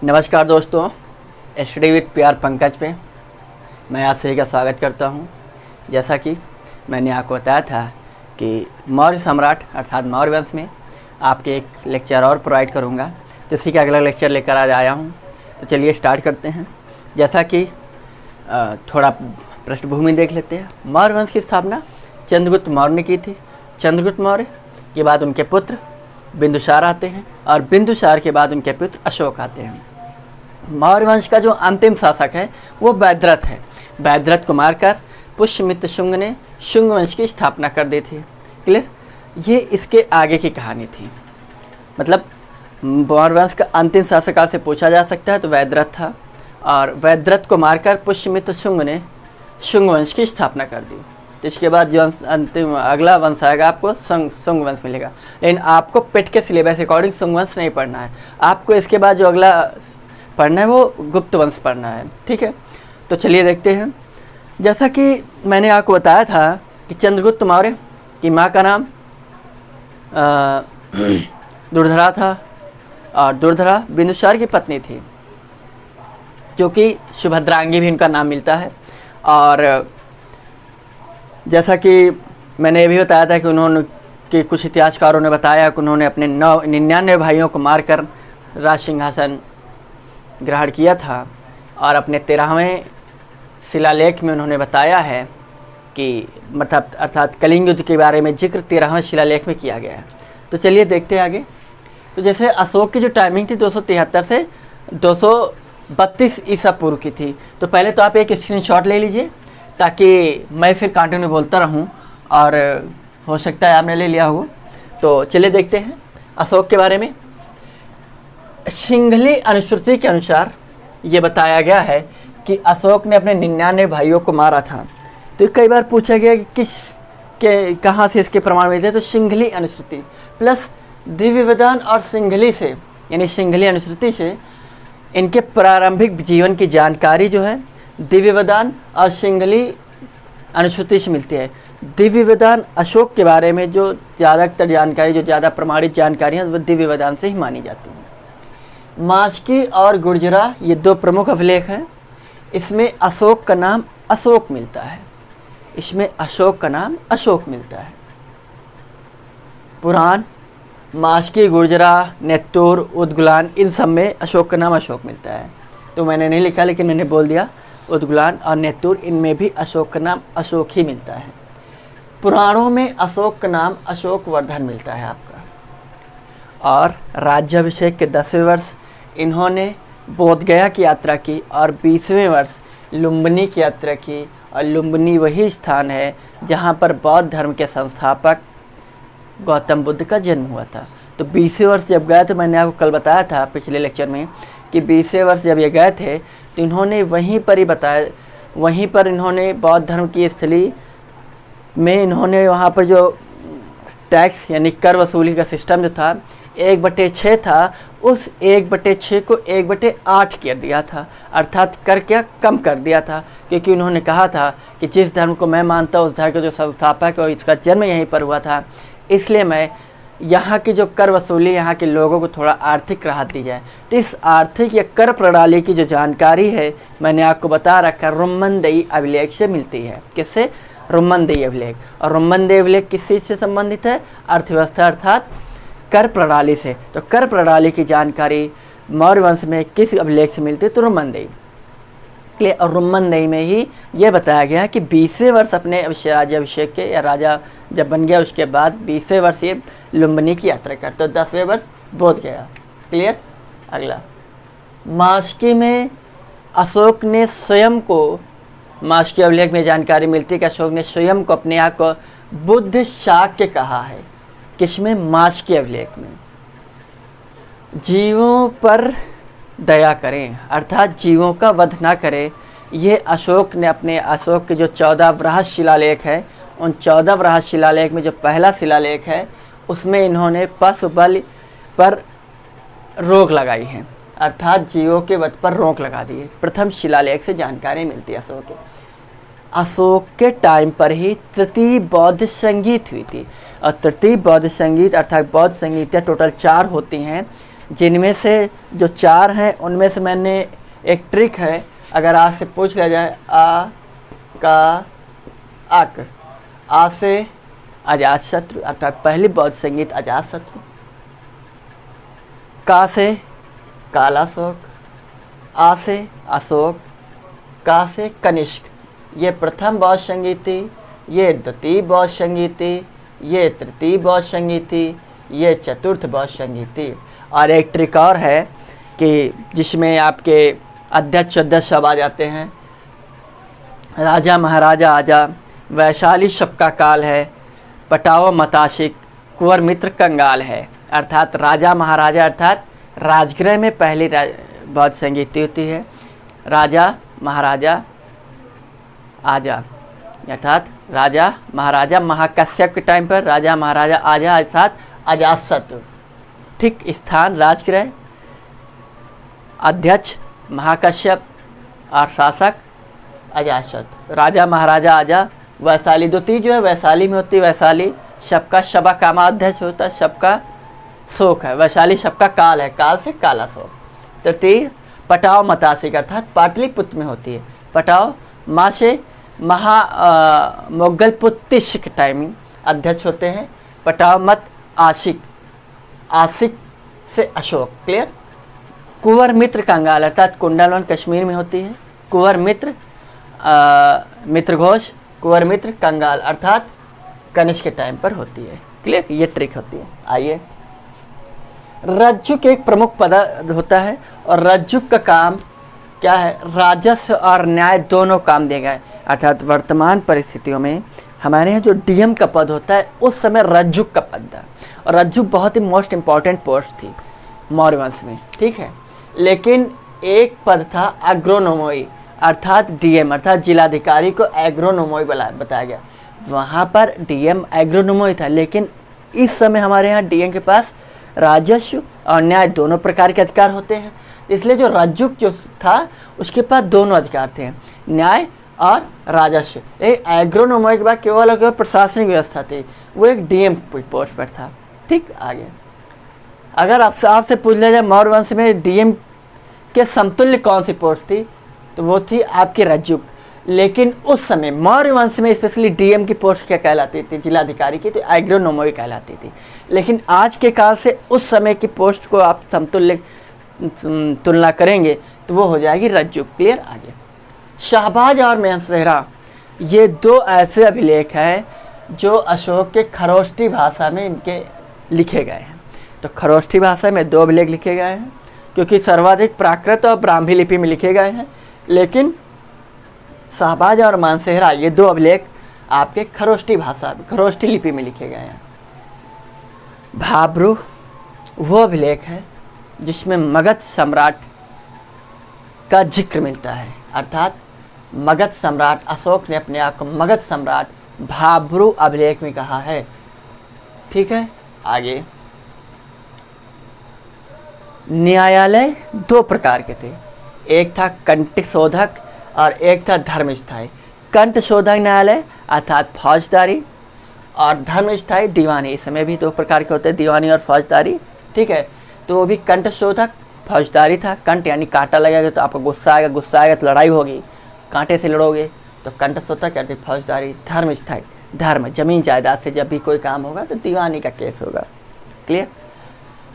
नमस्कार दोस्तों, study with प्यार पंकज पे मैं आप सभी का स्वागत करता हूं। जैसा कि मैंने आपको बताया था कि मौर्य सम्राट अर्थात मौर्य वंश में आपके एक लेक्चर और प्रोवाइड करूंगा, तो इसी का अगला लेक्चर लेकर आज आया हूं। तो चलिए स्टार्ट करते हैं। जैसा कि थोड़ा पृष्ठभूमि देख लेते हैं। मौर्य वंश की स्थापना चंद्रगुप्त मौर्य ने की थी। चंद्रगुप्त मौर्य के बाद उनके पुत्र बिंदुसार आते हैं और बिंदुसार के बाद उनके पुत्र अशोक आते हैं। मौर्य वंश का जो अंतिम शासक है वो वैद्रथ है। वैद्रथ को मारकर पुष्यमित्र शुंग ने शुंग वंश की स्थापना कर दी थी। क्लियर? ये इसके आगे की कहानी थी। मतलब मौर्य वंश का अंतिम शासक से पूछा जा सकता है तो वैद्रथ था, और वैद्रथ को मारकर पुष्यमित्र शुंग ने शुंग वंश की स्थापना कर दी। तो इसके बाद जो अंतिम अगला वंश आएगा आपको शुंग वंश मिलेगा। लेकिन आपको पेट के सिलेबस अकॉर्डिंग शुंग वंश नहीं पढ़ना है। आपको इसके बाद जो अगला पढ़ना है वो गुप्त वंश पढ़ना है। ठीक है, तो चलिए देखते हैं। जैसा कि मैंने आपको बताया था कि चंद्रगुप्त मौर्य की माँ का नाम दुर्धरा था, और दुर्धरा बिंदुसार की पत्नी थी, जो कि सुभद्रांगी भी उनका नाम मिलता है। और जैसा कि मैंने ये भी बताया था कि उन्होंने कि कुछ इतिहासकारों ने बताया कि उन्होंने अपने 99 भाइयों को मारकर राज सिंहासन ग्रहण किया था, और अपने 13वें शिलालेख में उन्होंने बताया है कि मतलब अर्थात कलिंग युद्ध के बारे में जिक्र 13वें शिलालेख में किया गया है। तो चलिए देखते हैं आगे। तो जैसे अशोक की जो टाइमिंग थी 273 से 232 ईसा पूर्व की थी। तो पहले तो आप एक स्क्रीनशॉट ले लीजिए ताकि मैं फिर कंटिन्यू बोलता रहूं, और हो सकता है आपने ले लिया हो। तो चलिए देखते हैं अशोक के बारे में। सिंघली अनुश्रुति के अनुसार ये बताया गया है कि अशोक ने अपने 99 भाइयों को मारा था। तो कई बार पूछा गया कि कहाँ से इसके प्रमाण मिलते हैं। तो सिंघली अनुश्रुति प्लस दिव्यवदान और सिंघली से, यानी सिंघली अनुश्रुति से इनके प्रारंभिक जीवन की जानकारी जो है दिव्यवदान और सिंघली अनुश्रुति से मिलती है। दिव्यवदान अशोक के बारे में जो ज़्यादातर जानकारी, जो ज़्यादा प्रमाणित जानकारी है, वो दिव्यवदान से ही मानी जाती है। मास्की और गुर्जरा ये दो प्रमुख अभिलेख हैं। इसमें अशोक का नाम अशोक मिलता है। इसमें अशोक का नाम अशोक मिलता है। पुराण, मास्की, गुर्जरा, नेत्तूर, उद्गुलान, इन सब में अशोक का नाम अशोक मिलता है। तो मैंने नहीं लिखा, लेकिन मैंने बोल दिया उद्गुलान और नेत्तूर, इनमें भी अशोक का नाम अशोक ही मिलता है। पुराणों में अशोक का नाम अशोक वर्धन मिलता है आपका। और राज्याभिषेक के 10वें वर्ष इन्होंने बोधगया की यात्रा की, और 20वें वर्ष लुम्बिनी की यात्रा की। और लुम्बिनी वही स्थान है जहाँ पर बौद्ध धर्म के संस्थापक गौतम बुद्ध का जन्म हुआ था। तो 20वें वर्ष जब गए थे, मैंने आपको कल बताया था पिछले लेक्चर में कि 20वें वर्ष जब ये गए थे तो इन्होंने वहीं पर ही बताया, वहीं पर इन्होंने बौद्ध धर्म की स्थली में इन्होंने वहाँ पर जो टैक्स यानी कर वसूली का सिस्टम जो था 1/6 था, उस 1/6 को 1/8 कर दिया था। अर्थात कर क्या कम कर दिया था, क्योंकि उन्होंने कहा था कि जिस धर्म को मैं मानता हूँ उस धर्म का जो संस्थापक है इसका जन्म यहीं पर हुआ था, इसलिए मैं यहाँ की जो कर वसूली, यहाँ के लोगों को थोड़ा आर्थिक राहत दी जाए। तो इस आर्थिक या कर प्रणाली की जो जानकारी है मैंने आपको बता रखा, रुम्मनदेही अभिलेख से मिलती है। किससे? रुम्मनदेही अभिलेख। और रुम्मनदेही अभिलेख किस चीज़ से संबंधित है? अर्थव्यवस्था अर्थात कर प्रणाली से। तो कर प्रणाली की जानकारी मौर्य वंश में किस अभिलेख से मिलती है? तो रुम्मनदेही। और रुम्मनदेही में ही ये बताया गया कि 20वें वर्ष अपने राज्याभिषेक के, या राजा जब बन गया उसके बाद 20वें वर्ष ये लुम्बिनी की यात्रा करते, तो 10वें वर्ष बोध गया। क्लियर? अगला मास्की में अशोक ने स्वयं को, मास्की अभिलेख में जानकारी मिलती है कि अशोक ने स्वयं को अपने आप को बुद्ध शाक्य कहा है। किसमें? मास्की अभिलेख में। जीवों पर दया करें अर्थात जीवों का वध ना करें, ये अशोक ने अपने, अशोक के जो 14 वृहत शिलालेख है, उन 14 वृहत शिलालेख में जो पहला शिलालेख है उसमें इन्होंने पशु बलि पर रोक लगाई है, अर्थात जीवों के वध पर रोक लगा दी है। प्रथम शिलालेख से जानकारी मिलती है अशोक के। अशोक के टाइम पर ही तृतीय बौद्ध संगीत हुई थी, और तृतीय बौद्ध संगीत अर्थात बौद्ध संगीत टोटल 4 होती हैं, जिनमें से जो 4 हैं उनमें से मैंने एक ट्रिक है, अगर आज से पूछ लिया जाए आ का अक, आ से अजात शत्रु अर्थात पहली बौद्ध संगीत अजात शत्रु, का से कालाशोक, आ से अशोक, का से कनिष्क, ये प्रथम बौद्ध संगीति, ये द्वितीय बौद्ध संगीति, ये तृतीय बौद्ध संगीति, ये चतुर्थ बौद्ध संगीति। और एक ट्रिक और है कि जिसमें आपके अध्यक्ष सब आ जाते हैं, राजा महाराजा आजा, वैशाली सबका काल है, पटाओ मताशिक, कुंवर मित्र कंगाल है। अर्थात राजा महाराजा अर्थात राजगृह में पहली बौद्ध संगीति होती है, राजा महाराजा आजा अर्थात राजा महाराजा महाकश्यप के टाइम पर राजा महाराजा आजा अर्थात अजातशत्रु। ठीक, स्थान राजगृह, अध्यक्ष महाकश्यप और शासक अजातशत्रु। राजा महाराजा आजा, वैशाली द्वितीय जो है वैशाली में होती है, वैशाली सबका शबा कामाध्यक्ष होता है, सबका शोक है, वैशाली सबका काल है, काल से काला शोक। तृतीय पटाओ मतासिक अर्थात पाटलिपुत्र में होती है, पटाओ माँ से मुगल पुत्तिश के टाइमिंग अध्यक्ष होते हैं, पटाओ मत आशिक, आशिक से अशोक। क्लियर। कुंवर मित्र कंगाल अर्थात कुंडलवन कश्मीर में होती है, कुंवर मित्र मित्र घोष, कुंवर मित्र कंगाल अर्थात कनिष्क के टाइम पर होती है। क्लियर, ये ट्रिक होती है। आइए, रज्जुक एक प्रमुख पद होता है और रज्जुक का काम क्या है, राजस्व और न्याय दोनों काम देगा। अर्थात वर्तमान परिस्थितियों में हमारे यहाँ जो डीएम का पद होता है उस समय रज्जुक का पद था, और रज्जुक बहुत ही मोस्ट इम्पॉर्टेंट पोस्ट थी मौर्य वंश में। ठीक है, लेकिन एक पद था एग्रोनोमोई अर्थात डीएम अर्थात जिलाधिकारी को एग्रोनोमोई बताया गया, वहाँ पर डीएम एग्रोनोमोई था। लेकिन इस समय हमारे यहाँ डीएम के पास राजस्व और न्याय दोनों प्रकार के अधिकार होते हैं, इसलिए जो रज्जुक जो था उसके पास दोनों अधिकार थे, न्याय और राजस्व। एक एग्रोनोमोई के बाद केवल प्रशासनिक व्यवस्था थी, वो एक डीएम पोस्ट पर था। ठीक, आगे अगर आपसे पूछ लिया जाए मौर्य वंश में डीएम के समतुल्य कौन सी पोस्ट थी, तो वो थी आपकी रज्जुक। लेकिन उस समय मौर्य वंश में स्पेशली डीएम की पोस्ट क्या कहलाती थी, जिलाधिकारी की, तो एग्रोनोमोई कहलाती थी। लेकिन आज के काल से उस समय की पोस्ट को आप समतुल्य तुलना करेंगे तो वो हो जाएगी रज्जुक। क्लियर। आगे, शाहबाज और मेहसेरा ये दो ऐसे अभिलेख हैं जो अशोक के खरोष्टी भाषा में इनके लिखे गए हैं। तो खरोष्टी भाषा में 2 अभिलेख लिखे गए हैं, क्योंकि सर्वाधिक प्राकृत और ब्राह्मी लिपि में लिखे गए हैं। लेकिन शाहबाज और मानसेहरा ये 2 अभिलेख आपके खरोष्टी भाषा खरोष्टी लिपि में लिखे गए हैं। भाब्रू वो अभिलेख है जिसमें मगध सम्राट का जिक्र मिलता है, अर्थात मगध सम्राट अशोक ने अपने आप को मगध सम्राट भाब्रू अभिलेख में कहा है। ठीक है, आगे न्यायालय 2 प्रकार के थे, एक था कंठ शोधक और एक था धर्मस्थायी। कंठ शोधक न्यायालय अर्थात फौजदारी और धर्मस्थायी दीवानी, इस समय भी 2 प्रकार के होते हैं, दीवानी और फौजदारी। ठीक है, तो वो भी कंठ शोधक फौजदारी था। कंठ यानी कांटा लगेगा तो आपको गुस्सा आएगा तो लड़ाई होगी, कांटे से लड़ोगे तो कंठ शोधक यानी फौजदारी। धर्मस्थायी धर्म जमीन जायदाद से जब भी कोई काम होगा तो दीवानी का केस होगा। क्लियर।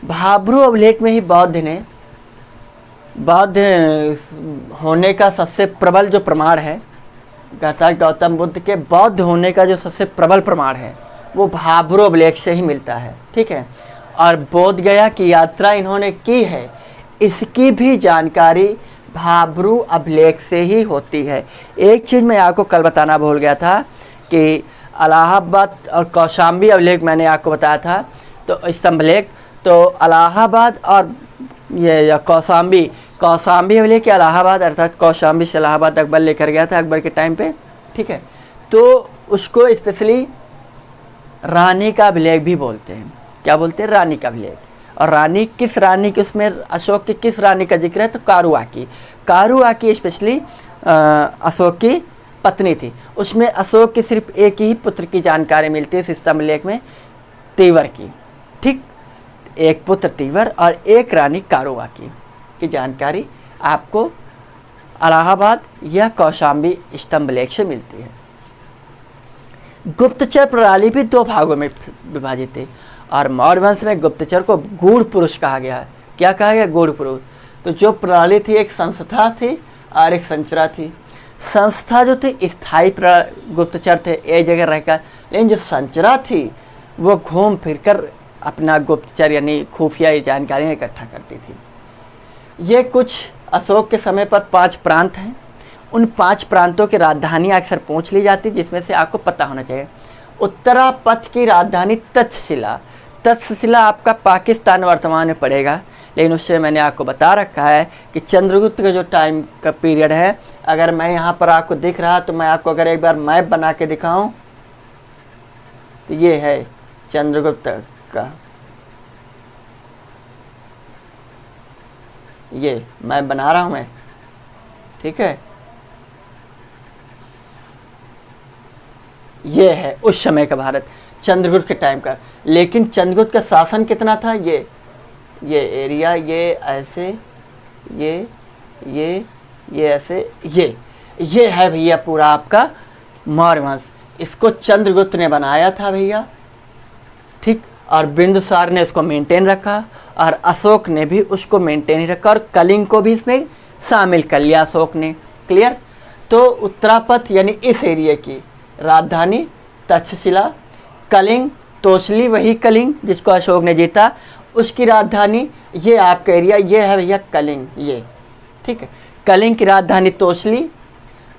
भाब्रू अभिलेख में ही बौद्ध होने का सबसे प्रबल जो प्रमाण है, अर्थात गौतम बुद्ध के बौद्ध होने का जो सबसे प्रबल प्रमाण है वो भाब्रू अभिलेख से ही मिलता है। ठीक है, और बोध गया की यात्रा इन्होंने की है, इसकी भी जानकारी भाब्रू अभिलेख से ही होती है। एक चीज़ मैं आपको कल बताना भूल गया था कि इलाहाबाद और कौशाम्बी अभिलेख मैंने आपको बताया था, तो स्तंभलेख, तो इलाहाबाद और ये कौशाम्बी अभिलेख के इलाहाबाद अर्थात कौशाम्बी से इलाहाबाद अकबर लेकर गया था अकबर के टाइम पे। ठीक है, तो उसको स्पेशली रानी का अभिलेख भी बोलते हैं। क्या बोलते हैं? रानी का अभिलेख। और रानी किस रानी की, उसमें अशोक की किस रानी का जिक्र है? तो कारुआकी स्पेशली अशोक की पत्नी थी। उसमें अशोक की सिर्फ एक ही पुत्र की जानकारी मिलती है इस स्तंभलेख में, तेवर की। ठीक, एक पुत्र तीवर और एक रानी कारुआ की जानकारी आपको इलाहाबाद या कौशाम्बी स्तंभलेख से मिलती है। गुप्तचर प्रणाली भी दो भागों में विभाजित थी और मौर्य वंश में गुप्तचर को गूढ़ पुरुष कहा गया है। क्या कहा गया? गूढ़ पुरुष। तो जो प्रणाली थी एक संस्था थी और एक संचरा थी। संस्था जो थी स्थायी गुप्तचर थे एक जगह रहकर, लेकिन जो संचरा थी वो घूम फिरकर अपना गुप्तचर यानी खुफिया जानकारियाँ इकट्ठा करती थी। ये कुछ अशोक के समय पर 5 प्रांत हैं। उन 5 प्रांतों की राजधानी अक्सर पूछ ली जाती, जिसमें से आपको पता होना चाहिए। उत्तरापथ की राजधानी तक्षशिला। तक्षशिला आपका पाकिस्तान वर्तमान में पड़ेगा, लेकिन उससे मैंने आपको बता रखा है कि चंद्रगुप्त का जो टाइम का पीरियड है, अगर मैं यहाँ पर आपको दिख रहा तो मैं आपको अगर एक बार मैप बना के दिखाऊं तो ये है चंद्रगुप्त का, ये मैप बना रहा हूँ मैं, ठीक है। ये है उस समय का भारत चंद्रगुप्त के टाइम का। लेकिन चंद्रगुप्त का शासन कितना था? ये एरिया, ये ऐसे, ये ऐसे, ये है भैया पूरा आपका मौर्य वंश। इसको चंद्रगुप्त ने बनाया था भैया, ठीक। और बिंदुसार ने इसको मेंटेन रखा और अशोक ने भी उसको मेंटेन ही रखा और कलिंग को भी इसमें शामिल कर लिया अशोक ने। क्लियर? तो उत्तरापथ यानी इस एरिया की राजधानी तक्षशिला, कलिंग तोसली, वही कलिंग जिसको अशोक ने जीता, उसकी राजधानी ये आपका एरिया, ये है भैया कलिंग, ये ठीक है। कलिंग की राजधानी तोसली।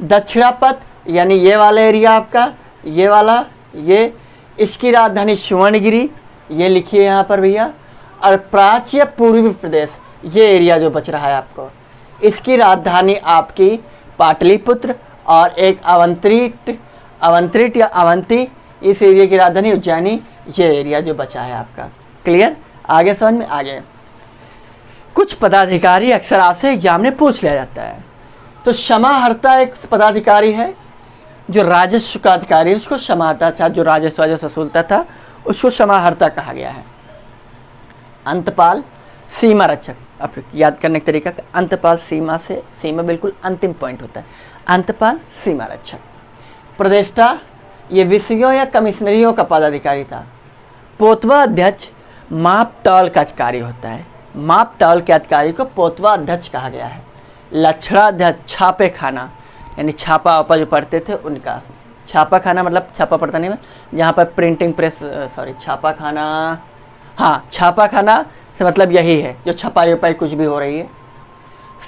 दक्षिणापथ यानी ये वाला एरिया आपका, ये वाला, ये इसकी राजधानी सुवर्णगिरी, ये लिखिए यहाँ पर भैया। और प्राच्य पूर्वी प्रदेश, ये एरिया जो बच रहा है आपको, इसकी राजधानी आपकी पाटलिपुत्र और एक अवंत्रिट या अवंती, इस एरिया की राजधानी उज्जैनी, ये एरिया जो बचा है आपका। क्लियर? आगे समझ में आ गया। कुछ पदाधिकारी अक्सर आपसे एग्जाम में पूछ लिया जाता है। तो क्षमाहर्ता एक पदाधिकारी है, जो राजस्व का अधिकारी है उसको क्षमाहर्ता था, जो राजस्व वसूलता था उसको क्षमाहर्ता कहा गया है। अंतपाल सीमा रक्षक, अब याद करने का तरीका, अंतपाल सीमा से, सीमा बिल्कुल अंतिम पॉइंट होता है, अंतपाल सीमा रक्षक। प्रदेष्टा ये विषयों या कमिश्नरियों का पदाधिकारी था। पोतवा अध्यक्ष माप तौल का अधिकारी होता है, माप तौल के अधिकारी को पोतवा अध्यक्ष कहा गया है। लक्षणाध्यक्ष छापे खाना यानी छापा वापा जो पढ़ते थे उनका, छापा खाना मतलब छापा पढ़ता नहीं, जहाँ पर प्रिंटिंग प्रेस, सॉरी छापा खाना, हाँ छापा खाना से मतलब यही है जो छपाई वपाई कुछ भी हो रही है।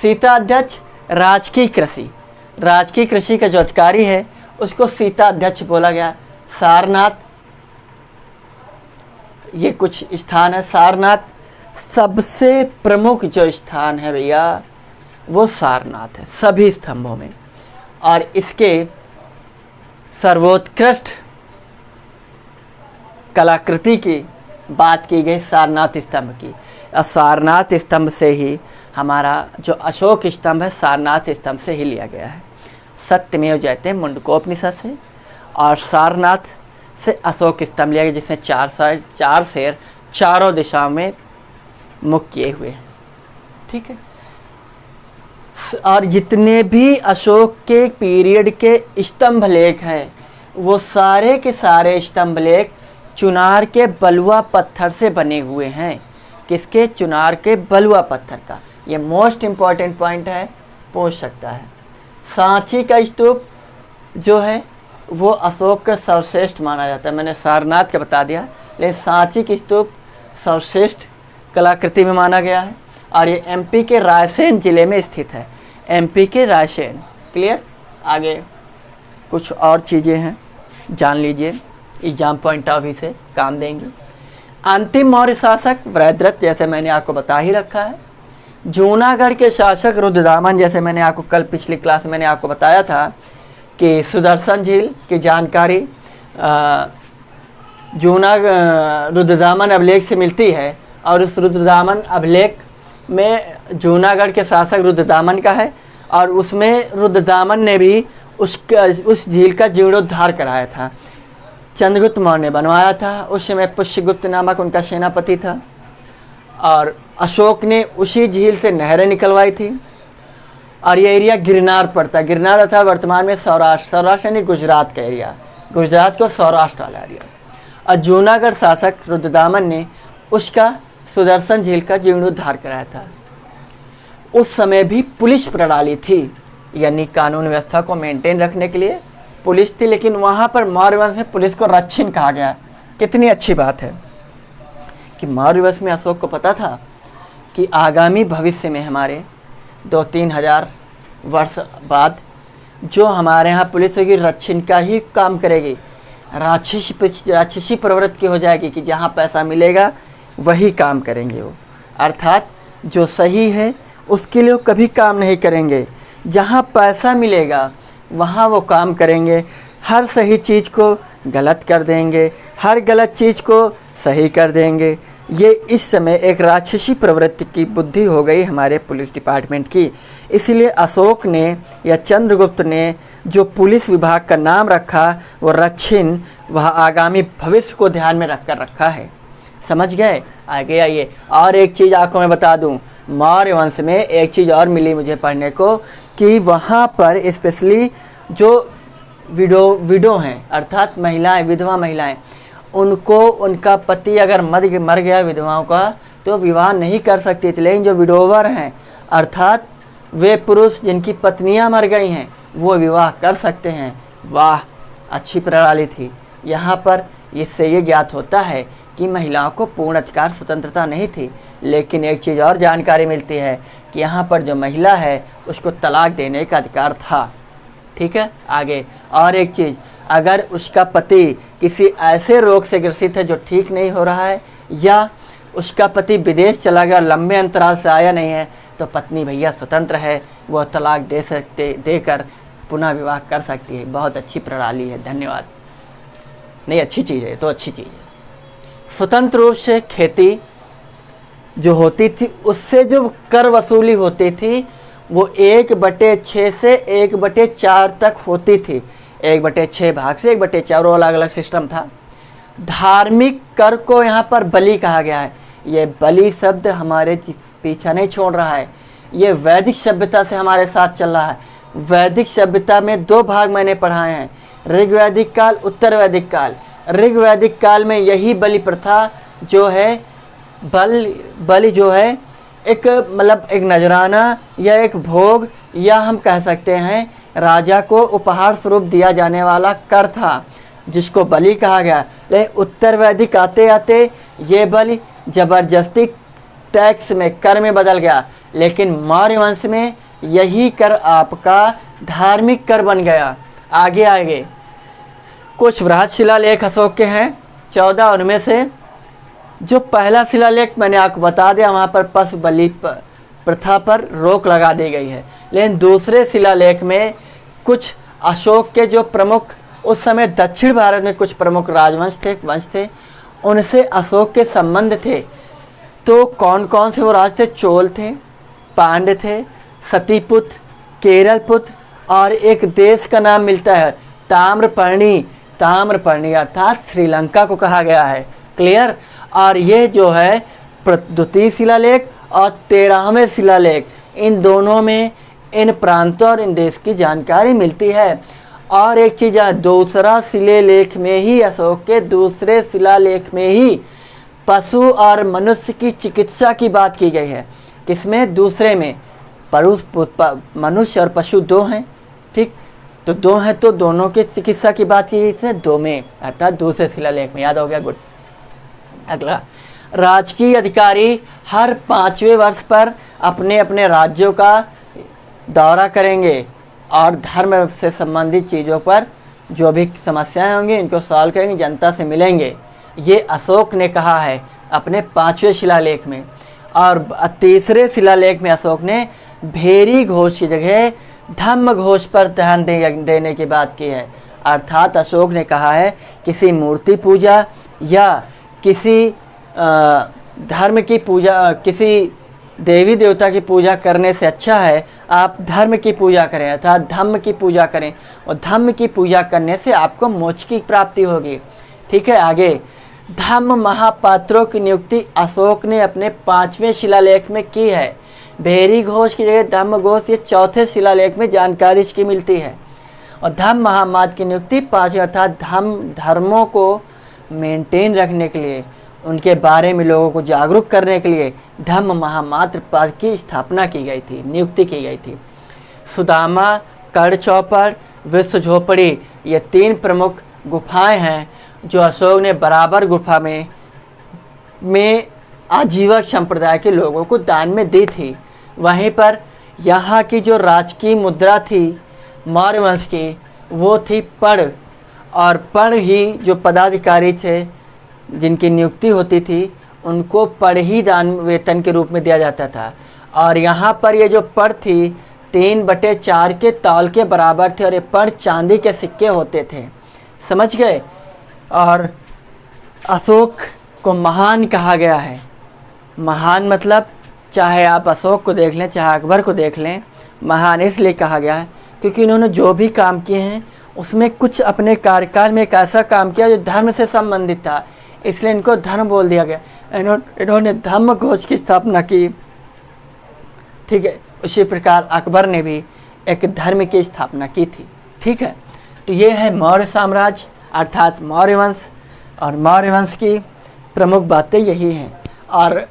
सीता अध्यक्ष राजकीय कृषि, राजकीय कृषि का जो अधिकारी है उसको सीता अध्यक्ष बोला गया। सारनाथ, ये कुछ स्थान है। सारनाथ सबसे प्रमुख जो स्थान है भैया वो सारनाथ है सभी स्तंभों में, और इसके सर्वोत्कृष्ट कलाकृति की बात की गई सारनाथ स्तंभ की। सारनाथ स्तंभ से ही हमारा जो अशोक स्तंभ है सारनाथ स्तंभ से ही लिया गया है। सत्यमेव जयते मुंडकोपनिषद से, और सारनाथ से अशोक स्तंभ लिया गया जिसमें 4 शेर चारों दिशाओं में मुख किए हुए हैं, ठीक है। और जितने भी अशोक के पीरियड के स्तंभ लेख हैं वो सारे के सारे स्तंभ लेख चुनार के बलुआ पत्थर से बने हुए हैं। किसके? चुनार के बलुआ पत्थर का। ये मोस्ट इम्पॉर्टेंट पॉइंट है, पूछ सकता है। सांची का स्तूप जो है वो अशोक का सर्वश्रेष्ठ माना जाता है। मैंने सारनाथ का बता दिया, लेकिन सांची की स्तूप सर्वश्रेष्ठ कलाकृति में माना गया है, और ये एमपी के रायसेन जिले में स्थित है, एमपी के रायसेन। क्लियर? आगे कुछ और चीज़ें हैं, जान लीजिए, एग्जाम पॉइंट ऑफ व्यू से काम देंगी। अंतिम मौर्य शासक वृहद्रथ, जैसे मैंने आपको बता ही रखा है। जूनागढ़ के शासक रुद्रदामन, जैसे मैंने आपको कल पिछली क्लास में मैंने आपको बताया था कि सुदर्शन झील की जानकारी रुद्रदामन अभिलेख से मिलती है, और उस रुद्रदामन अभिलेख में जूनागढ़ के शासक रुद्रदामन का है, और उसमें रुद्रदामन ने भी उस झील का जीर्णोद्धार कराया था। चंद्रगुप्त मौर्य ने बनवाया था, उस समय पुष्यगुप्त नामक उनका सेनापति था। और अशोक ने उसी झील से नहरें निकलवाई थी। और ये एरिया गिरनार पड़ता है। गिरनार था वर्तमान में सौराष्ट्र, सौराष्ट्र यानी गुजरात का एरिया, गुजरात को सौराष्ट्र वाला एरिया। और जूनागढ़ शासक रुद्रदामन ने उसका सुदर्शन झील का जीर्णोद्धार कराया था। उस समय भी पुलिस प्रणाली थी, यानी कानून व्यवस्था को मेंटेन रखने के लिए पुलिस थी, लेकिन वहाँ पर मौर्य वंश में पुलिस को रक्षिन कहा गया। कितनी अच्छी बात है कि मौर्य वंश में अशोक को पता था कि आगामी भविष्य में हमारे 2-3 हज़ार वर्ष बाद जो हमारे यहाँ पुलिस होगी रक्षिन का ही काम करेगी, राक्षसी प्रवृत्ति हो जाएगी कि जहाँ पैसा मिलेगा वही काम करेंगे वो, अर्थात जो सही है उसके लिए वो कभी काम नहीं करेंगे, जहाँ पैसा मिलेगा वहाँ वो काम करेंगे, हर सही चीज़ को गलत कर देंगे, हर गलत चीज़ को सही कर देंगे। ये इस समय एक राक्षसी प्रवृत्ति की बुद्धि हो गई हमारे पुलिस डिपार्टमेंट की। इसलिए अशोक ने या चंद्रगुप्त ने जो पुलिस विभाग का नाम रखा वो रक्षिन, वह आगामी भविष्य को ध्यान में रखकर रखा है। समझ गए? आगे आइए। और एक चीज़ आपको मैं बता दूं, मौर्य वंश में एक चीज़ और मिली मुझे पढ़ने को कि वहाँ पर स्पेशली जो विडो हैं, अर्थात महिलाएं, विधवा महिलाएं, उनको उनका पति अगर मर गया विधवाओं का तो विवाह नहीं कर सकती थी, लेकिन जो विडोवर हैं अर्थात वे पुरुष जिनकी पत्नियां मर गई हैं वो विवाह कर सकते हैं। वाह, अच्छी प्रणाली थी। यहाँ पर इससे ये ज्ञात होता है कि महिलाओं को पूर्ण अधिकार स्वतंत्रता नहीं थी, लेकिन एक चीज़ और जानकारी मिलती है कि यहाँ पर जो महिला है उसको तलाक देने का अधिकार था। ठीक है, आगे और एक चीज़, अगर उसका पति किसी ऐसे रोग से ग्रसित है जो ठीक नहीं हो रहा है, या उसका पति विदेश चला गया और लंबे अंतराल से आया नहीं है, तो पत्नी भैया स्वतंत्र है, वो तलाक देकर पुनः विवाह कर सकती है। बहुत अच्छी प्रणाली है, धन्यवाद। नहीं, अच्छी चीज़ है, तो अच्छी चीज़ है। स्वतंत्र रूप से खेती जो होती थी उससे जो कर वसूली होती थी वो 1/6 से 1/4 तक होती थी। 1/6 भाग से 1/4 अलग अलग सिस्टम था। धार्मिक कर को यहाँ पर बलि कहा गया है। ये बलि शब्द हमारे पीछा नहीं छोड़ रहा है, ये वैदिक सभ्यता से हमारे साथ चल रहा है। वैदिक सभ्यता में 2 भाग मैंने पढ़ाए हैं, ऋग्वैदिक काल, उत्तर वैदिक काल। ऋग्वैदिक काल में यही बलि प्रथा जो है, बलि जो है एक मतलब एक नजराना या एक भोग, या हम कह सकते हैं राजा को उपहार स्वरूप दिया जाने वाला कर था, जिसको बलि कहा गया। लेकिन उत्तर वैदिक आते आते ये बलि जबरदस्ती टैक्स में, कर में बदल गया। लेकिन मौर्य वंश में यही कर आपका धार्मिक कर बन गया। आगे कुछ वृहद शिलालेख अशोक के हैं 14, उनमें से जो पहला शिलालेख मैंने आपको बता दिया, वहाँ पर पशु बलि प्रथा पर रोक लगा दी गई है। लेकिन दूसरे शिलालेख में कुछ अशोक के जो प्रमुख, उस समय दक्षिण भारत में कुछ प्रमुख राजवंश थे, वंश थे, उनसे अशोक के संबंध थे। तो कौन कौन से वो राज थे? चोल थे, पांड्य थे, सतीपुत्र, केरलपुत्र, और एक देश का नाम मिलता है ताम्रपर्णी। ताम्रपर्णी अर्थात श्रीलंका को कहा गया है। क्लियर? और ये जो है द्वितीय शिलालेख और 13वें शिलालेख, इन दोनों में इन प्रांतों और इन देश की जानकारी मिलती है। और एक चीज़ है, दूसरा शिलालेख में ही, अशोक के दूसरे शिलालेख में ही पशु और मनुष्य की चिकित्सा की बात की गई है। किसमें? दूसरे में। मनुष्य और पशु 2 हैं, ठीक, तो 2 हैं, तो दोनों की चिकित्सा की बात की इसमें 2 में, अर्थात दूसरे शिलालेख में। याद हो गया? गुड। अगला, राजकीय अधिकारी हर 5वें वर्ष पर अपने अपने राज्यों का दौरा करेंगे और धर्म से संबंधित चीज़ों पर जो भी समस्याएं होंगी इनको सॉल्व करेंगे, जनता से मिलेंगे। ये अशोक ने कहा है अपने 5वें शिलालेख में। और तीसरे शिलालेख में अशोक ने भेरी घोष की जगह धम्म घोष पर ध्यान देने की बात की है। अर्थात अशोक ने कहा है किसी मूर्ति पूजा या किसी धर्म की पूजा, किसी देवी देवता की पूजा करने से अच्छा है आप धर्म की पूजा करें, अर्थात धम्म की पूजा करें, और धम्म की पूजा करने से आपको मोक्ष की प्राप्ति होगी। ठीक है, आगे धम्म महापात्रों की नियुक्ति अशोक ने अपने 5वें शिलालेख में की है। भेरी घोष की जगह धम्म घोष, ये 4थे शिलालेख में जानकारी इसकी मिलती है। और धम्म महामात्र की नियुक्ति 5 अर्थात धर्मों को मेंटेन रखने के लिए, उनके बारे में लोगों को जागरूक करने के लिए धम्म महामात्र पद की स्थापना की गई थी, नियुक्ति की गई थी। सुदामा, कड़ चौपड़, विश्व झोपड़ी, ये 3 प्रमुख गुफाएं हैं जो अशोक ने बराबर गुफा में आजीवक संप्रदाय के लोगों को दान में दी थी। वहीं पर यहाँ की जो राजकीय मुद्रा थी मौर्य वंश की, वो थी पड़, और पड़ ही जो पदाधिकारी थे जिनकी नियुक्ति होती थी उनको पड़ ही दान वेतन के रूप में दिया जाता था। और यहाँ पर ये जो पड़ थी 3/4 के तौल के बराबर थे, और ये पड़ चांदी के सिक्के होते थे, समझ गए। और अशोक को महान कहा गया है। महान मतलब चाहे आप अशोक को देख लें चाहे अकबर को देख लें, महान इसलिए कहा गया है क्योंकि इन्होंने जो भी काम किए हैं उसमें कुछ अपने कार्यकाल में एक ऐसा काम किया जो धर्म से संबंधित था, इसलिए इनको धर्म बोल दिया गया। इन्होंने धम्म घोष की स्थापना की, ठीक है। उसी प्रकार अकबर ने भी एक धर्म की स्थापना की थी, ठीक है। तो ये है मौर्य साम्राज्य अर्थात मौर्य वंश, और मौर्य वंश की प्रमुख बातें यही हैं। और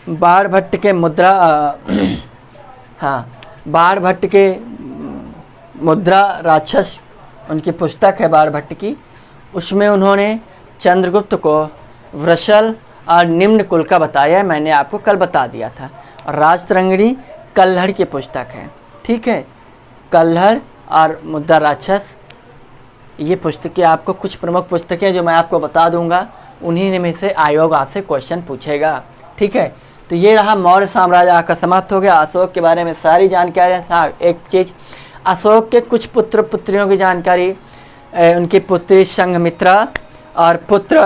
बाणभट्ट के बाणभट्ट के मुद्रा राक्षस, उनकी पुस्तक है बाणभट्ट की, उसमें उन्होंने चंद्रगुप्त को वृषल और निम्न कुल का बताया है, मैंने आपको कल बता दिया था। और राजतरंगिणी कल्हड़ की पुस्तक है, ठीक है। कल्हड़ और मुद्रा राक्षस, ये पुस्तकें आपको कुछ प्रमुख पुस्तकें जो मैं आपको बता दूंगा, उन्हीं में से आयोग आपसे क्वेश्चन पूछेगा, ठीक है। तो ये रहा मौर्य साम्राज्य आपका समाप्त हो गया। अशोक के बारे में सारी जानकारी। हाँ, एक चीज़, अशोक के कुछ पुत्र पुत्रियों की जानकारी, उनकी पुत्री संघमित्रा और पुत्र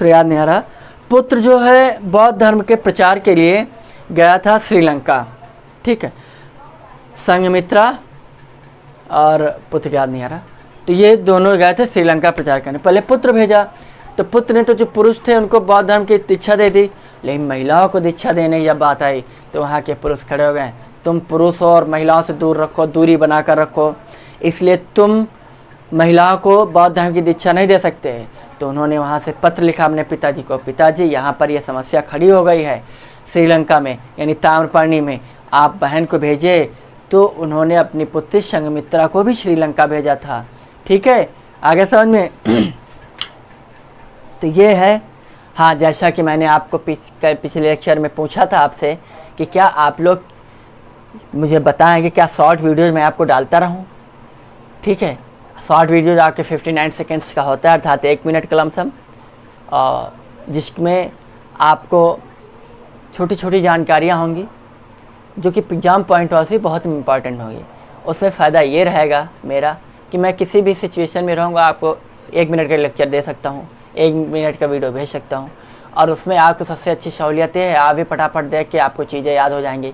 याद नहीं आ रहा, पुत्र जो है बौद्ध धर्म के प्रचार के लिए गया था श्रीलंका, ठीक है। संघमित्रा और पुत्र याद नहीं आ रहा, तो ये दोनों गए थे श्रीलंका प्रचार करने। पहले पुत्र भेजा, तो पुत्र ने तो जो पुरुष थे उनको बौद्ध धर्म की दीक्षा दे दी, लेकिन महिलाओं को दीक्षा देने की जब बात आई तो वहाँ के पुरुष खड़े हो गए, तुम पुरुष और महिलाओं से दूर रखो, दूरी बनाकर रखो, इसलिए तुम महिलाओं को बौद्ध धर्म की दीक्षा नहीं दे सकते। तो उन्होंने वहाँ से पत्र लिखा अपने पिताजी को, पिताजी यहाँ पर यह समस्या खड़ी हो गई है श्रीलंका में, यानी ताम्रपर्णी में, आप बहन को भेजे। तो उन्होंने अपनी पुत्री संघमित्रा को भी श्रीलंका भेजा था, ठीक है। आगे समझ में। तो ये है, हाँ, जैसा कि मैंने आपको पिछले लेक्चर में पूछा था आपसे कि क्या आप लोग मुझे बताएं कि क्या शॉर्ट वीडियोज़ मैं आपको डालता रहूं, ठीक है। शॉर्ट वीडियोज़ आपके 59 सेकेंड्स का होता है, अर्थात 1 मिनट का लमसम, जिसमें आपको छोटी छोटी जानकारियाँ होंगी जो कि एग्जाम पॉइंट ऑफ व्यू बहुत इंपॉर्टेंट होगी। उसमें फ़ायदा ये रहेगा मेरा कि मैं किसी भी सिचुएशन में रहूँगा, आपको 1 मिनट का लेक्चर दे सकता हूँ, 1 मिनट का वीडियो भेज सकता हूँ, और उसमें आपको सबसे अच्छी सहूलियत है आप भी फटाफट देख के आपको चीज़ें याद हो जाएंगी।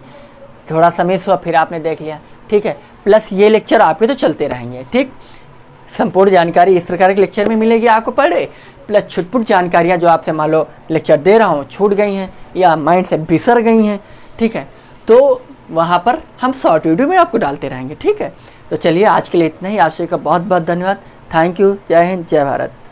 थोड़ा सा मिस हुआ फिर आपने देख लिया, ठीक है। प्लस ये लेक्चर आपके तो चलते रहेंगे, ठीक। संपूर्ण जानकारी इस प्रकार के लेक्चर में मिलेगी आपको पर डे, प्लस छुटपुट जानकारियाँ जो आपसे मान लो लेक्चर दे रहा हूँ छूट गई हैं या माइंड से बिसर गई हैं, ठीक है, तो वहाँ पर हम शॉर्ट वीडियो में आपको डालते रहेंगे, ठीक है। तो चलिए आज के लिए इतना ही। आप सभी का बहुत बहुत धन्यवाद। Thank you. जय हिंद, जय भारत।